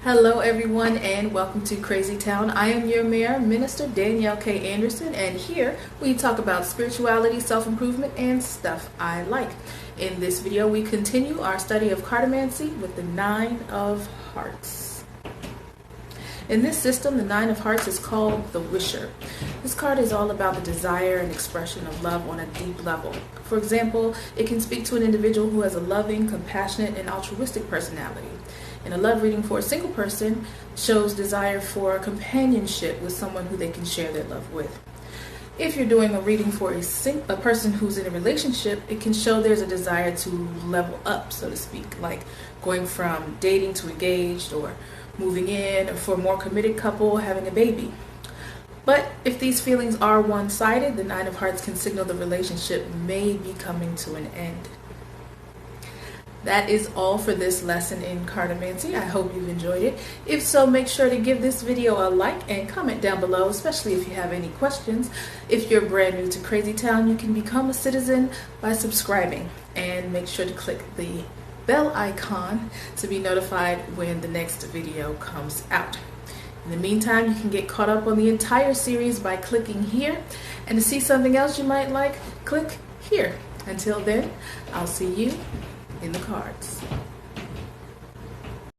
Hello everyone and welcome to Crazy Town. I am your mayor, Minister Danielle K. Anderson, and here we talk about spirituality, self-improvement, and stuff I like. In this video we continue our study of Cartomancy with the Nine of Hearts. In this system, the Nine of Hearts is called the Wisher. This card is all about the desire and expression of love on a deep level. For example, it can speak to an individual who has a loving, compassionate, and altruistic personality. And a love reading for a single person shows desire for companionship with someone who they can share their love with. If you're doing a reading for a person who's in a relationship, it can show there's a desire to level up, so to speak, like going from dating to engaged, or moving in, or for a more committed couple, having a baby. But if these feelings are one-sided, the Nine of Hearts can signal the relationship may be coming to an end. That is all for this lesson in Cartomancy. I hope you've enjoyed it. If so, make sure to give this video a like and comment down below, especially if you have any questions. If you're brand new to Crazy Town, you can become a citizen by subscribing, and make sure to click the bell icon to be notified when the next video comes out. In the meantime, you can get caught up on the entire series by clicking here, and to see something else you might like, click here. Until then, I'll see you in the cards.